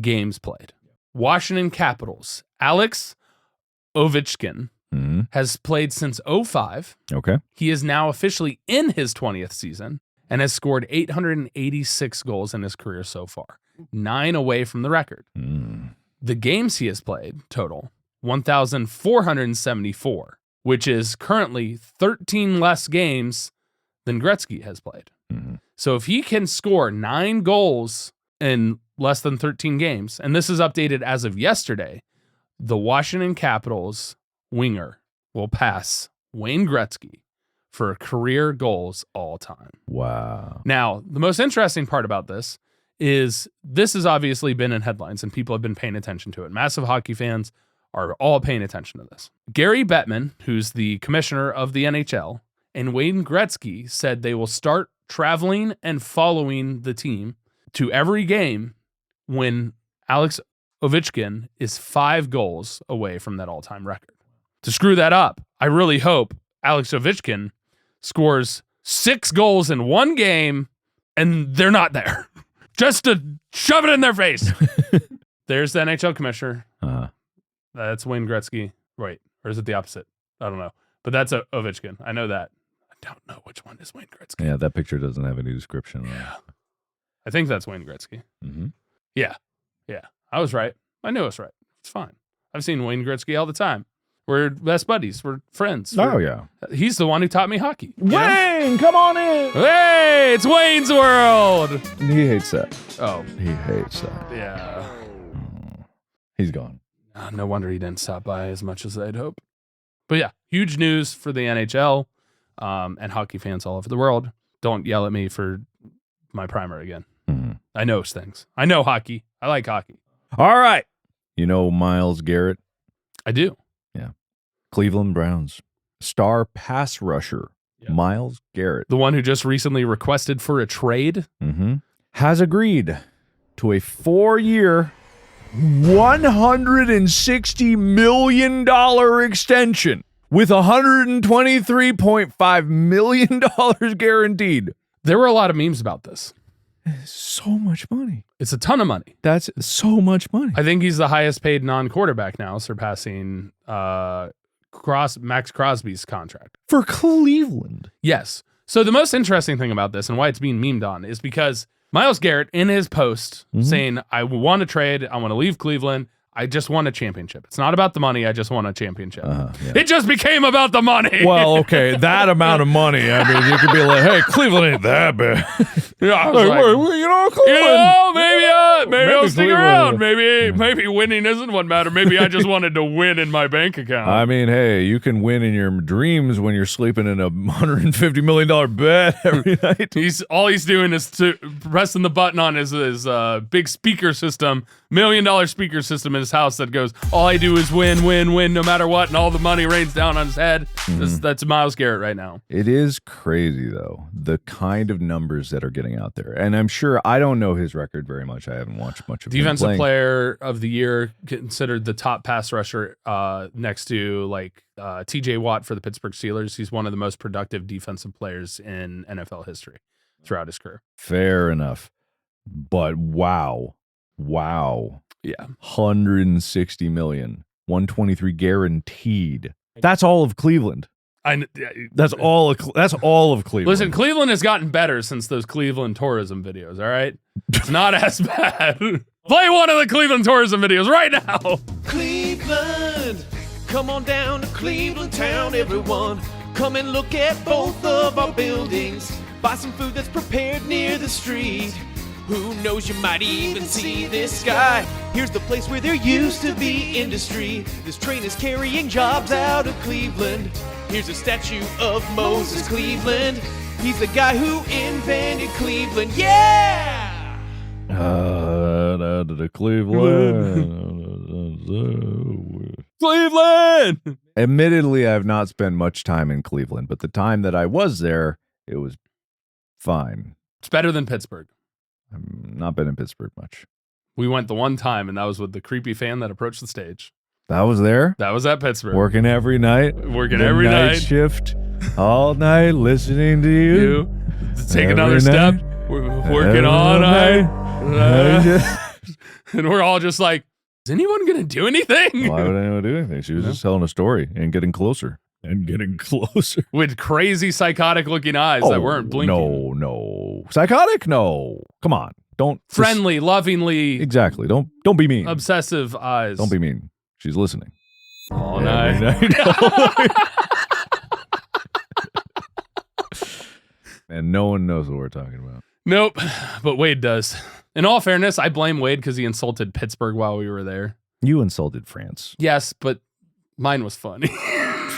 games played. Washington Capitals. Alex Ovechkin has played since 2005. Okay. He is now officially in his 20th season and has scored 886 goals in his career so far, 9 away from the record. The games he has played total 1,474, which is currently 13 less games than Gretzky has played. So if he can score 9 goals in less than 13 games, and this is updated as of yesterday, the Washington Capitals winger will pass Wayne Gretzky for career goals all time. Wow. Now, the most interesting part about this is this has obviously been in headlines and people have been paying attention to it. Massive hockey fans are all paying attention to this. Gary Bettman, who's the commissioner of the NHL, and Wayne Gretzky said they will start traveling and following the team to every game when Alex Ovechkin is 5 goals away from that all-time record. To screw that up, I really hope Alex Ovechkin scores 6 goals in one game and they're not there. Just to shove it in their face. There's the NHL commissioner. That's Wayne Gretzky. Wait, or is it the opposite? I don't know. But that's Ovechkin. I know that. I don't know which one is Wayne Gretzky. Yeah, that picture doesn't have any description. Yeah. I think that's Wayne Gretzky. Mm-hmm. Yeah. I was right. I knew I was right. It's fine. I've seen Wayne Gretzky all the time. We're best buddies. We're friends. Yeah. He's the one who taught me hockey. Wayne, come on in. Hey, it's Wayne's World. He hates that. Oh. He hates that. Yeah. He's gone. No wonder he didn't stop by as much as I'd hoped. But yeah, huge news for the NHL and hockey fans all over the world. Don't yell at me for my primer again. I know things. I know hockey. I like hockey. All right. You know Myles Garrett? I do. Yeah. Cleveland Browns star pass rusher, Myles Garrett. The one who just recently requested for a trade? Has agreed to a 4-year, $160 million extension with $123.5 million guaranteed. There were a lot of memes about this. So much money. It's a ton of money. That's so much money. I think he's the highest paid non-quarterback now, surpassing Max Crosby's contract. For Cleveland. Yes. So the most interesting thing about this and why it's being memed on is because Myles Garrett in his post saying, I want to trade, I want to leave Cleveland, I just want a championship. It's not about the money, I just want a championship. Yeah. It just became about the money. Well, okay, that amount of money. I mean, you could be like, hey, Cleveland ain't that bad. Yeah, I was like, Cleveland. Maybe I'll stick around. Maybe winning isn't what matters. Maybe I just wanted to win in my bank account. I mean, hey, you can win in your dreams when you're sleeping in a $150 million bed every night. All he's doing is pressing the button on his big speaker system, $1 million speaker system in his house that goes, all I do is win, no matter what, and all the money rains down on his head. That's Myles Garrett right now. It is crazy, though, the kind of numbers that are getting out there. And I'm sure, I don't know his record very much. I haven't watched much of him Defensive playing. Player of the Year, considered the top pass rusher next to like TJ Watt for the Pittsburgh Steelers. He's one of the most productive defensive players in NFL history throughout his career. Fair enough. But wow. Yeah. 160 million. 123 guaranteed. That's all of Cleveland. That's all of Cleveland. Listen, Cleveland has gotten better since those Cleveland tourism videos, all right? It's not as bad. Play one of the Cleveland tourism videos right now. Cleveland, come on down to Cleveland town, everyone. Come and look at both of our buildings. Buy some food that's prepared near the street. Who knows, you might even see this guy. Here's the place where there used to be industry. This train is carrying jobs out of Cleveland. Here's a statue of Moses Cleveland. He's the guy who invented Cleveland. Yeah! To Cleveland. Cleveland! Admittedly, I've not spent much time in Cleveland, but the time that I was there, it was fine. It's better than Pittsburgh. I've not been in Pittsburgh much. We went the one time, and that was with the creepy fan that approached the stage. That was there? That was at Pittsburgh. Working every night. Working every night. Shift. All night, listening to you. Take another step. We're working all night. And we're all just like, is anyone going to do anything? Why would anyone do anything? She was just telling a story and getting closer. With crazy psychotic looking eyes that weren't blinking. No. Psychotic? No. Come on. Don't. Friendly, lovingly. Exactly. Don't be mean. Obsessive eyes. Don't be mean. She's listening. All night. And no one knows what we're talking about. Nope. But Wade does. In all fairness, I blame Wade because he insulted Pittsburgh while we were there. You insulted France. Yes, but mine was funny.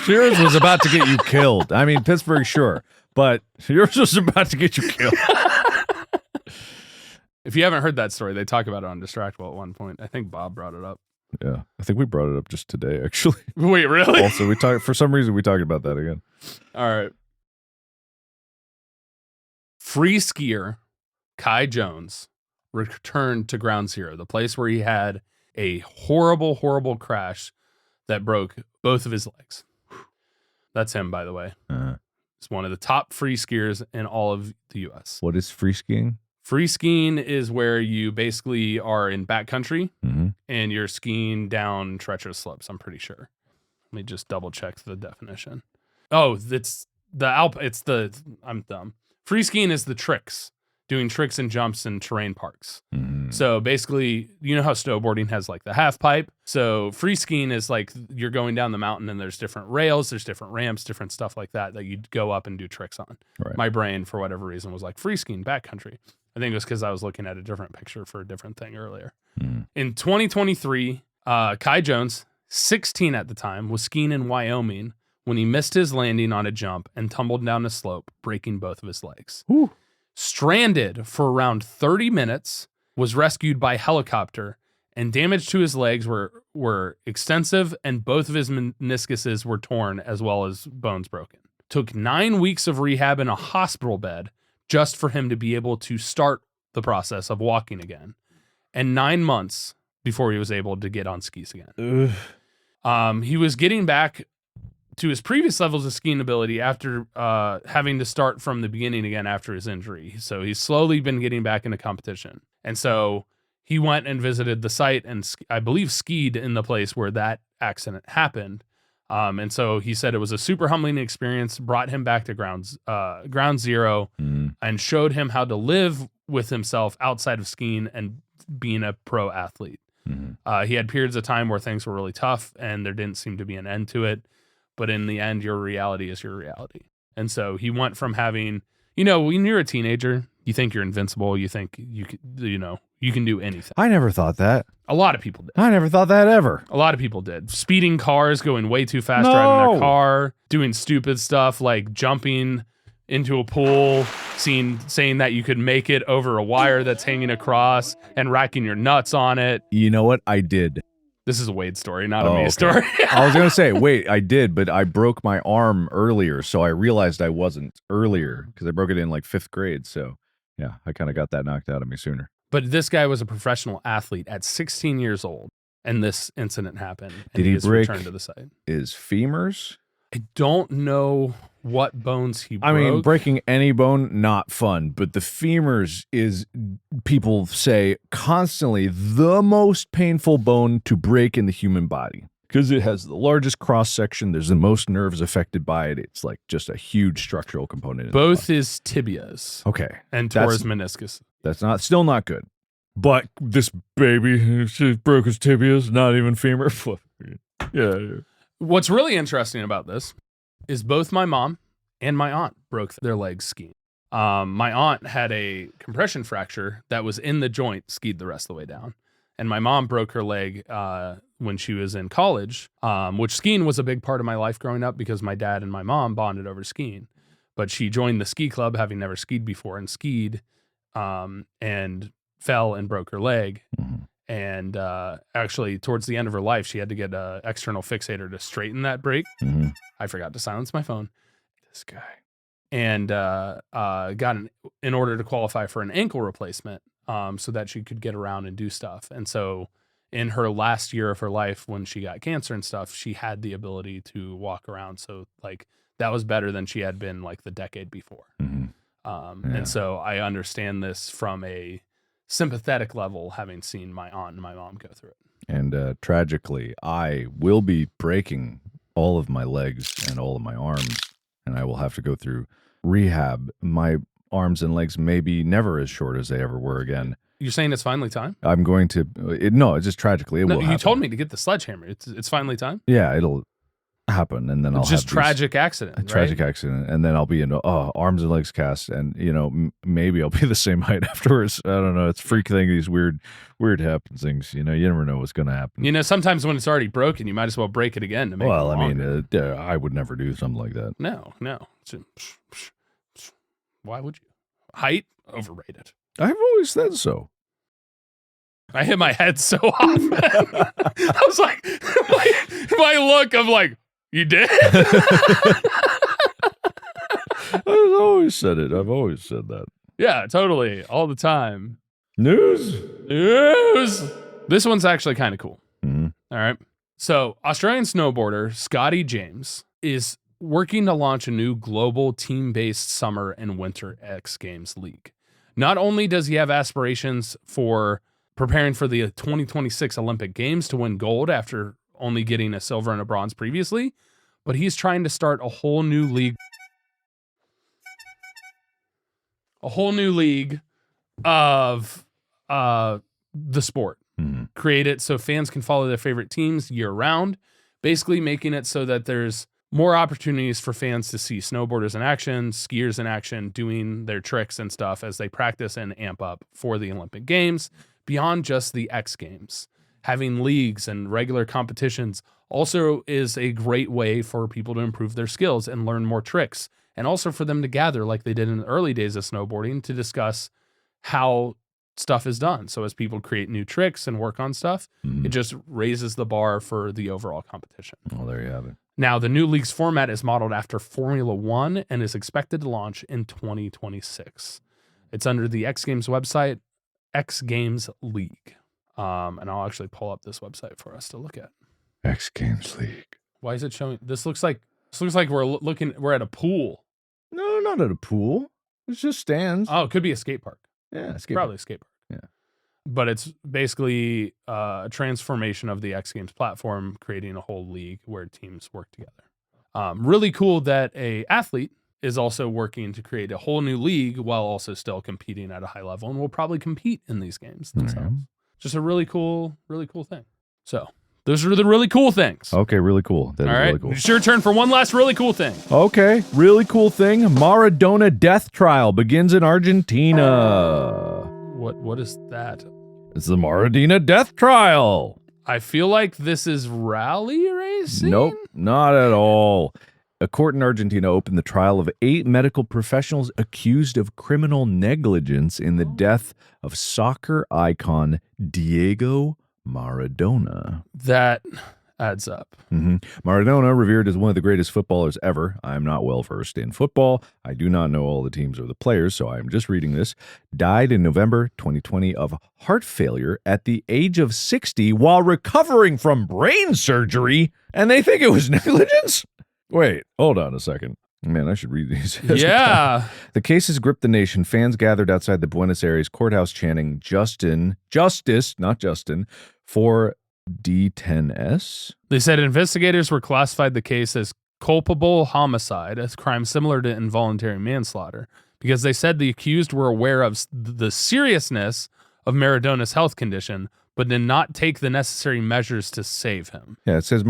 Yours was about to get you killed. I mean, Pittsburgh, sure, but yours was about to get you killed. If you haven't heard that story, they talk about it on Distractable at one point. I think Bob brought it up. Yeah, I think we brought it up just today, actually. Wait, really? Also, we talked for some reason. We talked about that again. All right. Free skier Kai Jones returned to Ground Zero, the place where he had a horrible, horrible crash that broke both of his legs. That's him, by the way. He's one of the top free skiers in all of the U.S. What is free skiing? Free skiing is where you basically are in backcountry and you're skiing down treacherous slopes, I'm pretty sure. Let me just double check the definition. Oh, it's the I'm dumb. Free skiing is the tricks, doing tricks and jumps in terrain parks. So basically, you know how snowboarding has like the half pipe? So free skiing is like you're going down the mountain and there's different rails, there's different ramps, different stuff like that you'd go up and do tricks on. Right. My brain, for whatever reason, was like free skiing backcountry. I think it was because I was looking at a different picture for a different thing earlier. In 2023, Kai Jones, 16 at the time, was skiing in Wyoming when he missed his landing on a jump and tumbled down a slope, breaking both of his legs. Ooh. Stranded for around 30 minutes, was rescued by helicopter, and damage to his legs were extensive, and both of his meniscuses were torn as well as bones broken. Took 9 weeks of rehab in a hospital bed just for him to be able to start the process of walking again, and 9 months before he was able to get on skis again. He was getting back to his previous levels of skiing ability after having to start from the beginning again after his injury. So he's slowly been getting back into competition. And so he went and visited the site and I believe skied in the place where that accident happened. And so he said it was a super humbling experience, brought him back to ground zero, and showed him how to live with himself outside of skiing and being a pro athlete. He had periods of time where things were really tough and there didn't seem to be an end to it. But in the end, your reality is your reality. And so he went from having, when you're a teenager, you think you're invincible. You think you can do anything. I never thought that. A lot of people did. I never thought that ever. A lot of people did. Speeding cars, going way too fast, driving their car, doing stupid stuff like jumping into a pool, saying that you could make it over a wire that's hanging across and racking your nuts on it. You know what? I did. This is a Wade story, not a me story. I was going to say, wait, I did, but I broke my arm earlier, so I realized I wasn't earlier because I broke it in like 5th grade. So, yeah, I kind of got that knocked out of me sooner. But this guy was a professional athlete at 16 years old, and this incident happened. And Did he break returned to the site? His femurs? I don't know what bones he broke. I mean, breaking any bone, not fun, but the femurs is, people say, constantly the most painful bone to break in the human body because it has the largest cross section. There's the most nerves affected by it. It's like just a huge structural component. Both his tibias. Okay. And tore his meniscus. That's still not good. But this baby, she broke his tibias, not even femur. Yeah. What's really interesting about this is both my mom and my aunt broke their legs skiing. My aunt had a compression fracture that was in the joint, skied the rest of the way down. And my mom broke her leg when she was in college, which skiing was a big part of my life growing up because my dad and my mom bonded over skiing. But she joined the ski club, having never skied before, and skied and fell and broke her leg. And actually, towards the end of her life, she had to get an external fixator to straighten that break. I forgot to silence my phone. This guy. And in order to qualify for an ankle replacement so that she could get around and do stuff. And so in her last year of her life, when she got cancer and stuff, she had the ability to walk around. So like that was better than she had been like the decade before. And so I understand this from a sympathetic level, having seen my aunt and my mom go through it. And tragically, I will be breaking all of my legs and all of my arms, and I will have to go through rehab. My arms and legs may be never as short as they ever were again. You're saying it's finally time? I'm going to, it's just tragically, it will happen. You told me to get the sledgehammer. It's finally time? Yeah, it'll happen, and then I'll just have tragic accident, right? Tragic accident, and then I'll be in arms and legs cast, and maybe I'll be the same height afterwards. I don't know. It's a freak thing. These weird happen things. You never know what's going to happen. Sometimes when it's already broken, you might as well break it again to make it longer. I would never do something like that. No. Why would you? Height overrated. I've always said so. I hit my head so often. I was like, my look of like, you did? I've always said it. I've always said that. Yeah, totally. All the time. News. This one's actually kind of cool. All right. So Australian snowboarder Scotty James is working to launch a new global team-based summer and winter X Games league. Not only does he have aspirations for preparing for the 2026 Olympic Games to win gold after only getting a silver and a bronze previously, but he's trying to start a whole new league of the sport. Create it so fans can follow their favorite teams year round, basically making it so that there's more opportunities for fans to see snowboarders in action, skiers in action, doing their tricks and stuff as they practice and amp up for the Olympic Games beyond just the X Games. Having leagues and regular competitions also is a great way for people to improve their skills and learn more tricks, and also for them to gather like they did in the early days of snowboarding to discuss how stuff is done. So as people create new tricks and work on stuff, it just raises the bar for the overall competition. Well, there you have it. Now, the new league's format is modeled after Formula One and is expected to launch in 2026. It's under the X Games website, X Games League. And I'll actually pull up this website for us to look at. X Games League. Why is it showing? This looks like This looks like we're at a pool. No, not at a pool. It's just stands. Oh, it could be a skate park. Yeah, Probably a skate park. Yeah. But it's basically a transformation of the X Games platform, creating a whole league where teams work together. Really cool that a athlete is also working to create a whole new league while also still competing at a high level, and will probably compete in these games themselves. Just a really cool thing. So those are the really cool things. Okay, really cool. That is really cool. It's your turn for one last really cool thing. Okay, really cool thing. Maradona death trial begins in Argentina. What is that? It's the Maradona death trial. I feel like this is rally racing. Nope, not at all. A court in Argentina opened the trial of 8 medical professionals accused of criminal negligence in the death of soccer icon Diego Maradona. That adds up. Maradona, revered as one of the greatest footballers ever. I am not well versed in football. I do not know all the teams or the players, so I am just reading this. Died in November 2020 of heart failure at the age of 60 while recovering from brain surgery, and they think it was negligence? Wait, hold on a second. Man, I should read these. Yeah. The case has gripped the nation. Fans gathered outside the Buenos Aires courthouse chanting justice, not Justin, for D10S. They said investigators were classified the case as culpable homicide, a crime similar to involuntary manslaughter, because they said the accused were aware of the seriousness of Maradona's health condition, but did not take the necessary measures to save him. Yeah, it says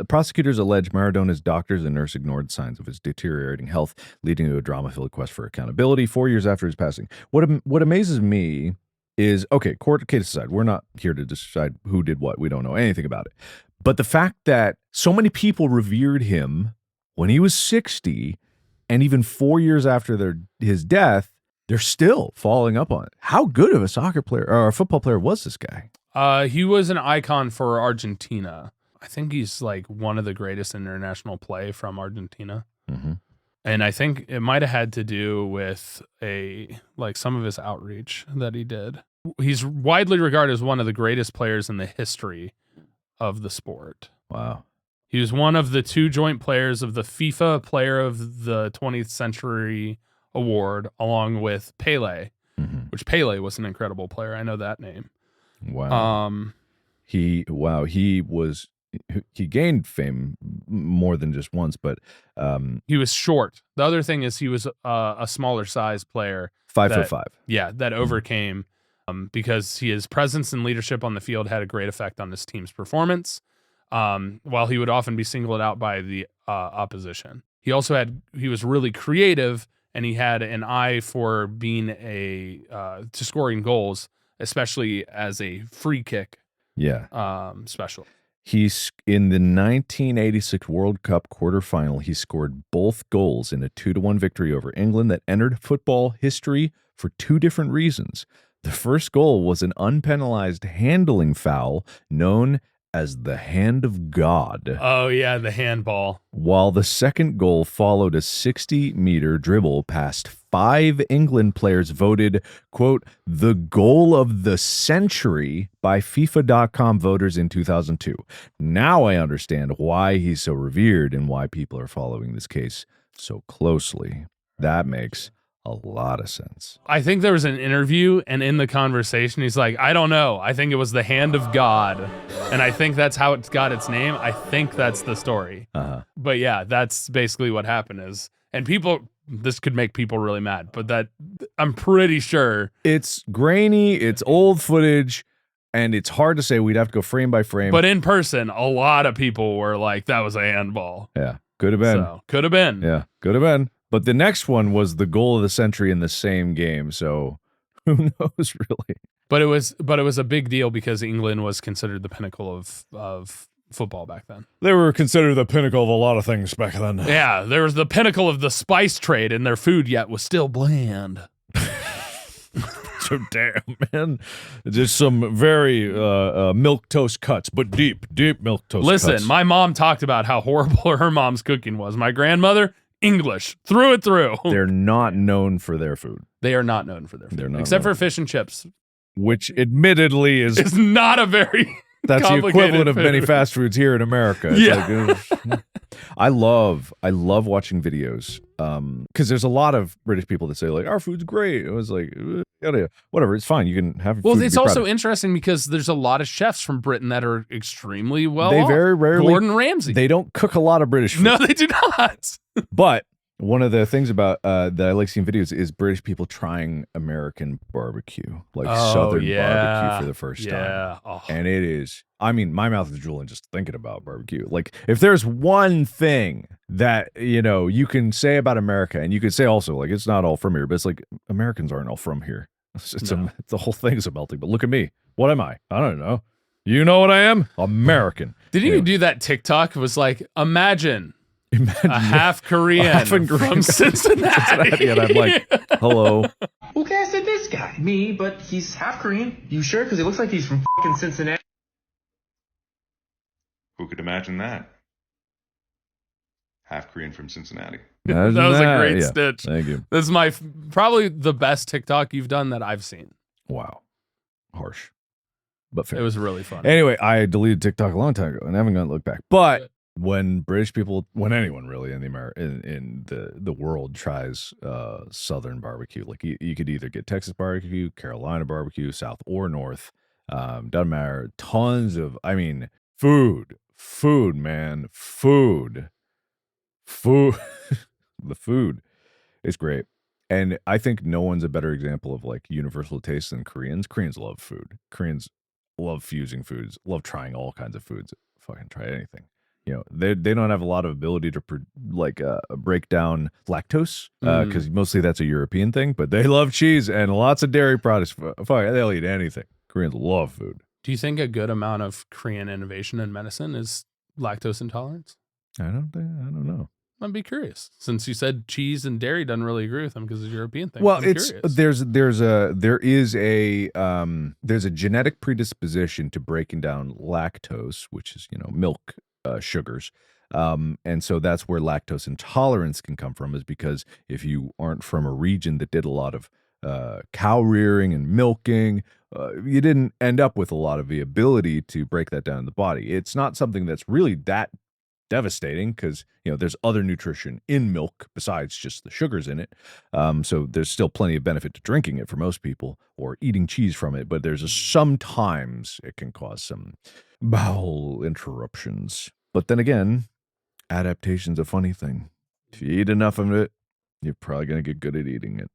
prosecutors allege Maradona's doctors and nurse ignored signs of his deteriorating health, leading to a drama-filled quest for accountability 4 years after his passing. What amazes me is, okay, court case aside, we're not here to decide who did what. We don't know anything about it. But the fact that so many people revered him when he was 60, and even 4 years after his death, they're still following up on it. How good of a soccer player or a football player was this guy? He was an icon for Argentina. I think he's like one of the greatest international play from Argentina. Mm-hmm. And I think it might have had to do with some of his outreach that he did. He's widely regarded as one of the greatest players in the history of the sport. Wow. He was one of the 2 joint players of the FIFA Player of the 20th Century Award, along with Pele, which Pele was an incredible player. I know that name. Wow. He gained fame more than just once, but he was short. The other thing is he was a smaller size player. 5'5". Yeah, that overcame because his presence and leadership on the field had a great effect on his team's performance. While he would often be singled out by the opposition, he was really creative, and he had an eye for being to scoring goals, especially as a free kick. Yeah. Special. He's in the 1986 World Cup quarterfinal. He scored both goals in a 2-1 victory over England that entered football history for 2 different reasons. The first goal was an unpenalized handling foul known as the Hand of God. Oh, yeah, the handball. While the second goal followed a 60-meter dribble past 5 England players voted, quote, the goal of the century by FIFA.com voters in 2002. Now I understand why he's so revered and why people are following this case so closely. That makes a lot of sense. I think there was an interview, and in the conversation, he's like, I don't know. I think it was the Hand of God, and I think that's how it got its name. I think that's the story. But yeah, that's basically what happened and this could make people really mad, but that I'm pretty sure. It's grainy, it's old footage, and it's hard to say. We'd have to go frame by frame. But in person, a lot of people were like, that was a handball. Yeah, could have been. So, could have been. Yeah, could have been. But the next one was the goal of the century in the same game, so who knows really? But it was a big deal because England was considered the pinnacle of football back then. They were considered the pinnacle of a lot of things back then. Yeah, there was the pinnacle of the spice trade, and their food yet was still bland. So damn, man. Just some very milquetoast cuts, but deep milquetoast cuts. Listen, my mom talked about how horrible her mom's cooking was. My grandmother, English through and through. They're not known for their food. They are not known for their food. They're not except for fish and chips. Which admittedly is not a very That's the equivalent of many fast foods here in America. It's like, I love watching videos because there's a lot of British people that say like our food's great. It was like whatever, it's fine. You can have. Well, food it's also interesting because there's a lot of chefs from Britain that are extremely well. They very rarely. Gordon Ramsay. They don't cook a lot of British food. No, they do not. But one of the things about that I like seeing videos is British people trying American barbecue, like Southern barbecue for the first time. Oh. And it is, I mean, my mouth is drooling just thinking about barbecue. Like, if there's one thing that, you can say about America, and you could say also, like, it's not all from here, but it's like, Americans aren't all from here. The whole thing is a melting. But look at me. What am I? I don't know. You know what I am? American. Didn't you do that TikTok? It was like, imagine a half Korean from Cincinnati. And I'm like, hello. Who casted this guy? Me, but he's half Korean. You sure? Because he looks like he's from fucking Cincinnati. Who could imagine that? Half Korean from Cincinnati. That was a great yeah. stitch. Thank you. This is my probably the best TikTok you've done that I've seen. Wow. Harsh. But fair. It was really fun. Anyway, I deleted TikTok a long time ago and haven't gone to look back. But when British people, when anyone really in the world tries Southern barbecue, like you could either get Texas barbecue, Carolina barbecue, South or North, doesn't matter. Tons of, food, man, food. The food is great. And I think no one's a better example of like universal taste than Koreans. Koreans love food. Koreans love fusing foods, love trying all kinds of foods. Fucking try anything. They don't have a lot of ability to break down lactose because mostly that's a European thing. But they love cheese and lots of dairy products. They'll eat anything. Koreans love food. Do you think a good amount of Korean innovation in medicine is lactose intolerance? I don't know. I'd be curious, since you said cheese and dairy doesn't really agree with them because it's a European thing. Well, there's a genetic predisposition to breaking down lactose, which is milk sugars, and so that's where lactose intolerance can come from. Is because if you aren't from a region that did a lot of cow rearing and milking, you didn't end up with a lot of the ability to break that down in the body. It's not something that's really that devastating because there's other nutrition in milk besides just the sugars in it, so there's still plenty of benefit to drinking it for most people or eating cheese from it, but sometimes it can cause some bowel interruptions. But then again, adaptation's a funny thing. If you eat enough of it, you're probably going to get good at eating it.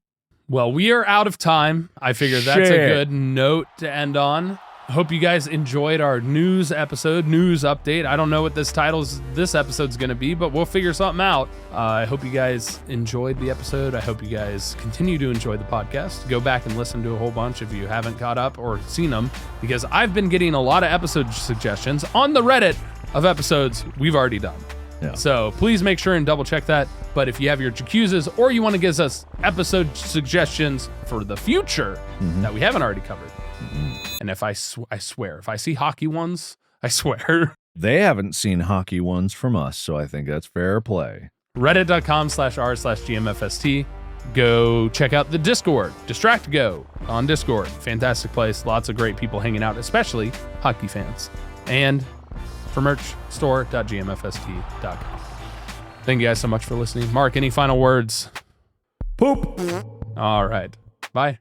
Well, we are out of time. I figure that's a good note to end on. I hope you guys enjoyed our news update. I don't know what this episode's going to be, but we'll figure something out. I hope you guys enjoyed the episode. I hope you guys continue to enjoy the podcast. Go back and listen to a whole bunch if you haven't caught up or seen them, because I've been getting a lot of episode suggestions on the Reddit of episodes we've already done. Yeah. So please make sure and double check that. But if you have your Jacuzzas or you want to give us episode suggestions for the future that we haven't already covered, and if I swear, if I see hockey ones, I swear. They haven't seen hockey ones from us, so I think that's fair play. Reddit.com/r/gmfst. Go check out the Discord, DistractGo on Discord. Fantastic place. Lots of great people hanging out, especially hockey fans. And for merch, store.gmfst.com. Thank you guys so much for listening. Mark, any final words? Poop. All right. Bye.